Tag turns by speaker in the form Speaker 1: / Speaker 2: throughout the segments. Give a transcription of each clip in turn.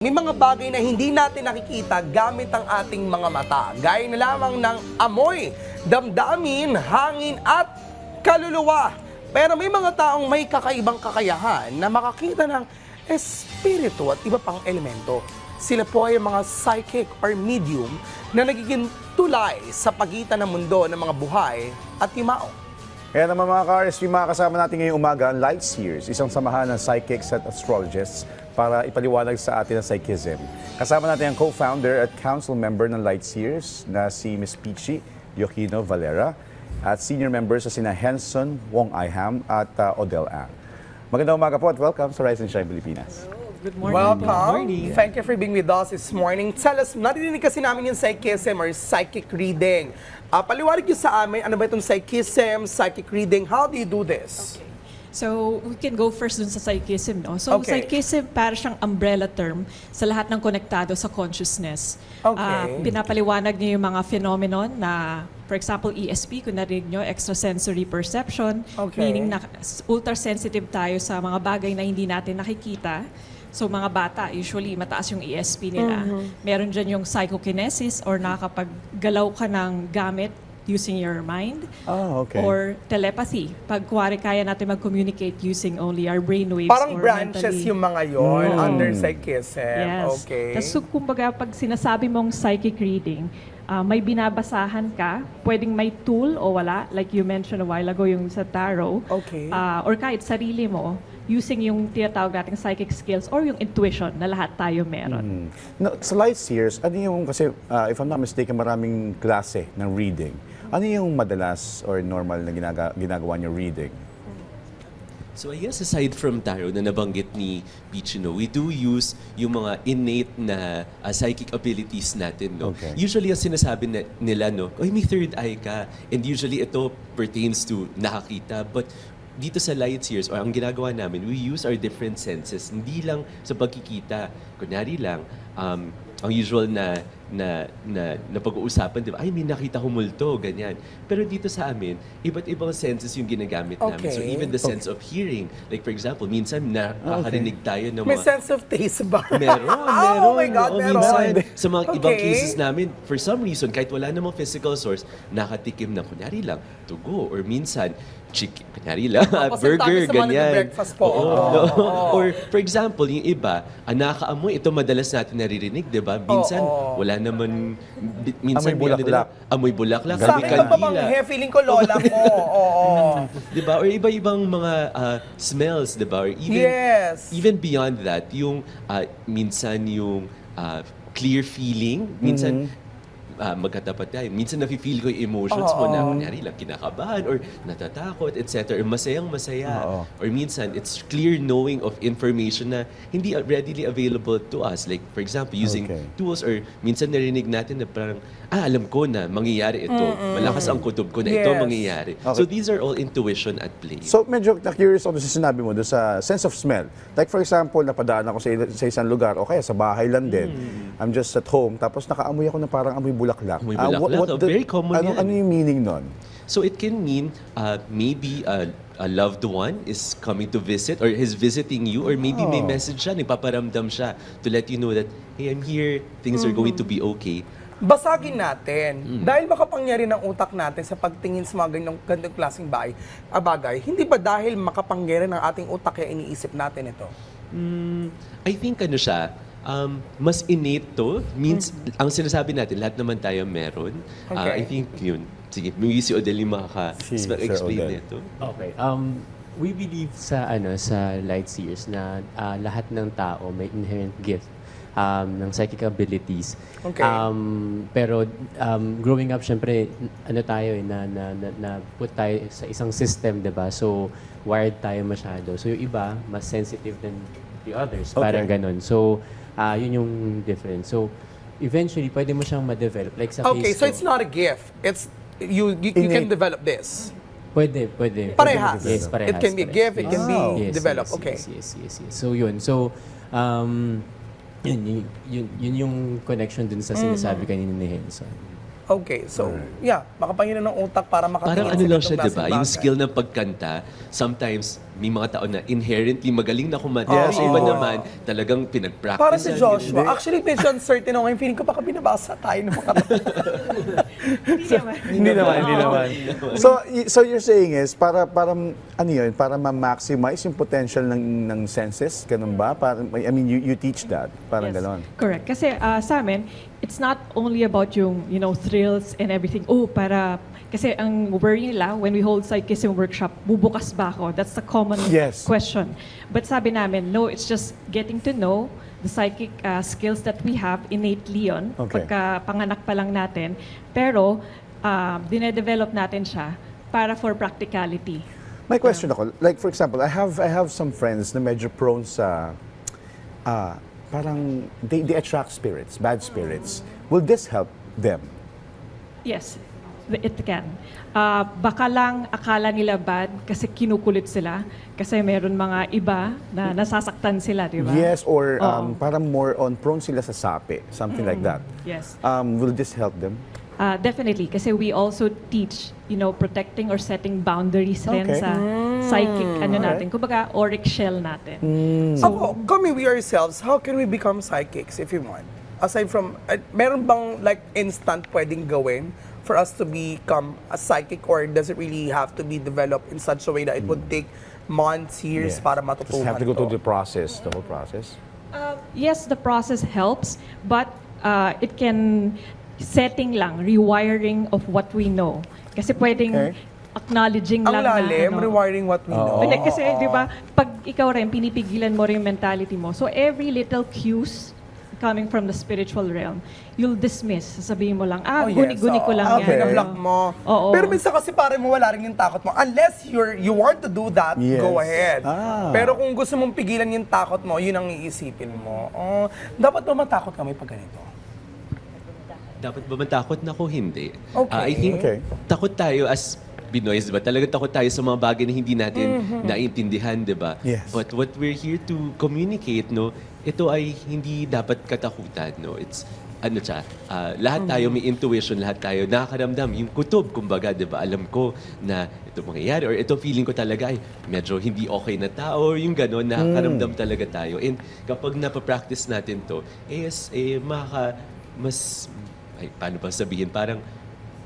Speaker 1: May mga bagay na hindi natin nakikita gamit ang ating mga mata, gaya na lamang ng amoy, damdamin, hangin at kaluluwa. Pero may mga taong may kakaibang kakayahan na makakita ng espiritu at iba pang elemento. Sila po ay mga psychic or medium na nagiging tulay sa pagitan ng mundo ng mga buhay at yumao.
Speaker 2: Kaya naman mga ka-RSP, makakasama natin ngayong umaga ang Lightseers, isang samahan ng psychics at astrologists para ipaliwanag sa atin ang psychism. Kasama natin ang co-founder at council member ng Lightseers na si Ms. Peachy Yoquino Valera at senior members sa sina Henson Wong Iham at Odell Ang. Magandang umaga po at welcome sa Rise and Shine Pilipinas.
Speaker 3: Good morning.
Speaker 1: Welcome.
Speaker 3: Good morning.
Speaker 1: Thank you for being with us this morning. Tell us, narinig kasi namin yung psychism or psychic reading. Paliwanag niyo sa amin, ano ba itong psychism, psychic reading? How do you do this?
Speaker 3: Okay. So, we can go first dun sa psychism, no? So,
Speaker 1: Okay.
Speaker 3: psychism para siyang umbrella term sa lahat ng konektado sa consciousness.
Speaker 1: Okay.
Speaker 3: Pinapaliwanag niyo yung mga phenomenon na, for example, ESP, kung narinig nyo, extrasensory perception,
Speaker 1: Okay.
Speaker 3: meaning na ultra-sensitive tayo sa mga bagay na hindi natin nakikita. So, mga bata, usually, mataas yung ESP nila. Meron dyan yung psychokinesis or nakakapaggalaw ka ng gamit using your mind.
Speaker 2: Ah, okay.
Speaker 3: Or telepathy. Pag kuwari kaya natin mag-communicate using only our brainwaves
Speaker 1: Parang
Speaker 3: or
Speaker 1: branches
Speaker 3: mentally.
Speaker 1: yung mga yon under psychism.
Speaker 3: Yes.
Speaker 1: Okay.
Speaker 3: Tapos, so, kumbaga, pag sinasabi mong psychic reading, may binabasahan ka, pwedeng may tool o wala, like you mentioned a while ago, yung sa tarot.
Speaker 1: Okay.
Speaker 3: Or kahit sarili mo, using yung tinatawag nating psychic skills or yung intuition na lahat tayo meron.
Speaker 2: No, sa Lightseers, ano yung, kasi if I'm not mistaken, maraming klase ng reading. Ano yung madalas or normal na ginagawa niyo reading?
Speaker 4: So I guess aside from tarot na nabanggit ni Peach, we do use yung mga innate na psychic abilities natin. No?
Speaker 2: Okay.
Speaker 4: Usually ang sinasabi nila, oy, may third eye ka. And usually ito pertains to nakakita. But dito sa Lightseers, or ang ginagawa namin, we use our different senses. Hindi lang sa pagkikita. Kunyari lang, ang usual na pag-uusapan, di ba? Ay, may nakita ko multo, ganyan. Pero dito sa amin, iba't ibang senses yung ginagamit namin. So
Speaker 1: Okay.
Speaker 4: even the sense of hearing, like for example, minsan nakakarinig tayo ng
Speaker 1: May
Speaker 4: mga...
Speaker 1: sense of taste ba?
Speaker 4: Meron.
Speaker 1: Oh my God,
Speaker 4: Oo,
Speaker 1: meron.
Speaker 4: minsan, sa mga ibang
Speaker 1: Okay.
Speaker 4: cases namin, for some reason, kahit wala namang physical source, nakatikim ng, kunyari lang, tugo, or minsan, chicken, kunyari lang,
Speaker 1: Tapos ang
Speaker 4: burger,
Speaker 1: dami sa mga
Speaker 4: ganyan.
Speaker 1: nagbe-breakfast po.
Speaker 4: Oo,
Speaker 1: Oo.
Speaker 4: no? Or for example, yung iba, nakaamoy, ito madalas natin naririnig, di ba? Minsan,
Speaker 1: Oo.
Speaker 4: wala naman, minsan
Speaker 2: Amoy bulaklak.
Speaker 4: Amoy bulaklak,
Speaker 1: Sa
Speaker 4: amoy
Speaker 1: akin,
Speaker 4: kandila.
Speaker 1: feeling ko lola ko. Oo.
Speaker 4: Di ba? Or iba-ibang mga smells, di ba? Or
Speaker 1: Yes.
Speaker 4: even beyond that, yung minsan yung clear feeling, minsan magkatapat tayo. Minsan nafe-feel ko yung emotions mo na kunyari lang kinakabahan or natatakot, etc. Or masayang-masaya.
Speaker 2: Oo.
Speaker 4: Or minsan, it's clear knowing of information na hindi readily available to us. Like, for example, using
Speaker 2: Okay.
Speaker 4: tools or minsan narinig natin na parang, alam ko na mangyayari ito. Malakas ang kutob ko na ito
Speaker 1: Yes.
Speaker 4: mangyayari.
Speaker 2: Okay.
Speaker 4: So these are all intuition at play.
Speaker 2: So medyo na-curious ako sa sinabi mo doon sa sense of smell. Like for example, napadaan ako sa isang lugar o kaya sa bahay lang din. I'm just at home, tapos nakaamoy ako na parang amoy bulaklak.
Speaker 4: Amoy bulaklak, very common yan.
Speaker 2: Ano yung meaning nun?
Speaker 4: So it can mean maybe a loved one is coming to visit or is visiting you, or maybe may message siya, nagpaparamdam siya to let you know that, hey, I'm here, things are going to be okay.
Speaker 1: Basagin natin. Dahil makapangyari ng utak natin sa pagtingin sa mga ganitong klaseng bagay, hindi ba dahil makapangyari ng ating utak kaya iniisip natin ito?
Speaker 4: I think siya, mas innate to. Means, ang sinasabi natin, lahat naman tayo meron.
Speaker 1: Okay.
Speaker 4: I think yun. Sige, may si Odell yung
Speaker 2: Si Sir
Speaker 4: makaka-explain
Speaker 2: Odell.
Speaker 4: nito.
Speaker 5: Okay. We believe sa sa Lightseers na lahat ng tao may inherent gift ng psychic abilities.
Speaker 1: Okay.
Speaker 5: Pero growing up, syempre tayo na put tayo sa isang system, 'di ba? So wired tayo masyado. So yung iba mas sensitive than the others, parang ganun. So yun yung difference. So eventually pwede mo siyang ma-develop like sa
Speaker 1: Okay,
Speaker 5: case
Speaker 1: so
Speaker 5: ko.
Speaker 1: it's not a gift. It's you can develop this.
Speaker 5: Pwede.
Speaker 1: Parehas.
Speaker 5: Yes, parehas.
Speaker 1: It can be a gift, it can be
Speaker 5: Yes,
Speaker 1: developed.
Speaker 5: yes,
Speaker 1: Okay.
Speaker 5: Yes. So yun. So, yun yung connection dun sa sinasabi kanina ni Henson.
Speaker 1: Okay, so, yeah, makapangina ng utak para makatingin
Speaker 4: Parang ano
Speaker 1: sa
Speaker 4: lang
Speaker 1: ganitong
Speaker 4: siya, di ba?
Speaker 1: klaseng
Speaker 4: Yung
Speaker 1: bagay.
Speaker 4: skill ng pagkanta, sometimes may mga tao na inherently magaling na kumanta.
Speaker 2: Yes,
Speaker 4: Yung iba
Speaker 2: oo.
Speaker 4: naman, talagang pinag-practice.
Speaker 1: Para si Joshua, actually, medyo uncertain ako ngayon. Feeling ko baka binabasa tayo ng mga
Speaker 2: Hindi naman. So you're saying is para ano yun, para ma-maximize yung potential ng senses, ganun ba? Para, I mean, you teach that, parang
Speaker 3: Yes.
Speaker 2: ganon.
Speaker 3: Correct. Kasi sa amin, it's not only about yung, thrills and everything. Kasi ang worry nila, when we hold psychism workshop, bubukas ba ako? That's the common
Speaker 2: Yes.
Speaker 3: question. But sabi namin, no, it's just getting to know the psychic skills that we have innately yun,
Speaker 2: Okay.
Speaker 3: pagka panganak pa lang natin. Pero, dinedevelop natin siya para for practicality.
Speaker 2: May question ako. Like for example, I have some friends na medyo prone sa parang they attract spirits, bad spirits. Will this help them?
Speaker 3: Yes, it can. Baka lang akala nila bad kasi kinukulit sila. Kasi meron mga iba na nasasaktan sila, di ba?
Speaker 2: Yes, or
Speaker 3: Oo.
Speaker 2: parang more on prone sila sa sapi, something like that.
Speaker 3: Yes.
Speaker 2: Will this help them?
Speaker 3: Definitely. Kasi we also teach, protecting or setting boundaries rin
Speaker 2: Okay.
Speaker 3: sa psychic, natin. Kumbaga, auric shell natin.
Speaker 1: Ako, kami, we ourselves, how can we become psychics if you want? Aside from, meron bang like instant pwedeng gawin for us to become a psychic, or does it really have to be developed in such a way that it would take months, years
Speaker 2: Yeah.
Speaker 1: para
Speaker 2: Just
Speaker 1: matutuhan
Speaker 2: have to go
Speaker 1: to?
Speaker 2: through the process, the whole process.
Speaker 3: Yes, the process helps, but it can setting lang, rewiring of what we know. Kasi pwedeng
Speaker 2: Okay.
Speaker 3: acknowledging
Speaker 1: Ang
Speaker 3: lang na
Speaker 1: lalim, rewiring what we know.
Speaker 3: Hindi, kasi di ba, pag ikaw rin, pinipigilan mo rin yung mentality mo. So every little cues coming from the spiritual realm, you'll dismiss. Sasabihin mo lang,
Speaker 1: Oh, yes.
Speaker 3: guni-guni ko lang
Speaker 2: Okay.
Speaker 3: yan.
Speaker 1: Binablock mo.
Speaker 3: Oo.
Speaker 1: Pero minsan kasi parang mawala rin yung takot mo. Unless you want to do that,
Speaker 2: Yes.
Speaker 1: go ahead. Pero kung gusto mong pigilan yung takot mo, yun ang iisipin mo. Dapat ba matakot kami pag ganito?
Speaker 4: Dapat ba matakot na ako? Hindi.
Speaker 1: Okay.
Speaker 4: I think
Speaker 2: Okay.
Speaker 4: takot tayo as Pinoy, di ba? Talagang takot tayo sa mga bagay na hindi natin naiintindihan, di ba?
Speaker 2: Yes.
Speaker 4: But what we're here to communicate, no, ito ay hindi dapat katakutan, no? It's, lahat tayo may intuition, lahat tayo nakakaramdam. Yung kutob, kumbaga, di ba? Alam ko na ito mangyayari or ito feeling ko talaga ay medyo hindi okay na tao, yung gano'n, nakakaramdam talaga tayo. And kapag napapractice natin to, paano ba sabihin, parang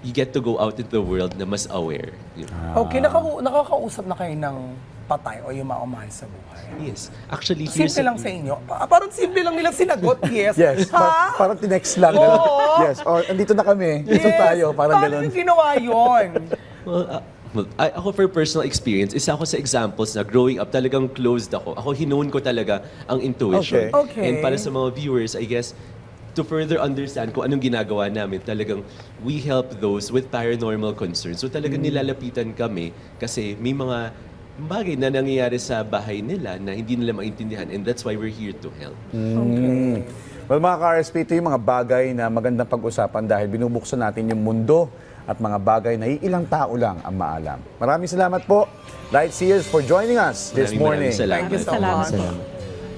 Speaker 4: you get to go out into the world na mas aware. Yun.
Speaker 1: Okay, nakakausap na kayo ng patay o yung mga umahal sa buhay.
Speaker 4: Yes. Actually,
Speaker 1: Simple lang sa inyo. Parang simple lang nilang sinagot, yes.
Speaker 2: Yes,
Speaker 1: Ha?
Speaker 2: parang tinext lang.
Speaker 1: Oo.
Speaker 2: Yes, or andito na kami, dito tayo, parang
Speaker 1: Paano
Speaker 2: ganon.
Speaker 1: yung ginawa yun?
Speaker 4: Ako for personal experience, isa ako sa examples na growing up, talagang closed ako. Ako hinone ko talaga ang intuition.
Speaker 1: Okay.
Speaker 4: And para sa mga viewers, I guess, to further understand kung anong ginagawa namin, talagang we help those with paranormal concerns. So talagang nilalapitan kami kasi may mga bagay na nangyayari sa bahay nila na hindi nila maintindihan, and that's why we're here to help.
Speaker 2: Well, mga ka-RSP, ito yung mga bagay na magandang pag-usapan dahil binubuksan natin yung mundo at mga bagay na ilang tao lang ang maalam. Maraming salamat po, Light Seers, for joining us this
Speaker 4: Maraming
Speaker 2: morning.
Speaker 4: salamat.
Speaker 1: Thank you so
Speaker 3: Salamat.
Speaker 1: much.